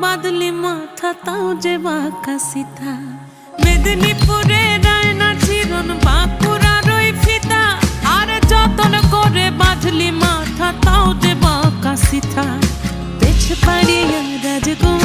বাদলি মাথা তাও যে বাঁকা সিথা মেদিনীপুরে রায়না চিরন বাঁকুড়ার ওই ফিতা আর যতন করে বাঁধলি মাথা তাও যে বাঁকা সিথা পেছ পাড়িয়া রাজকুমার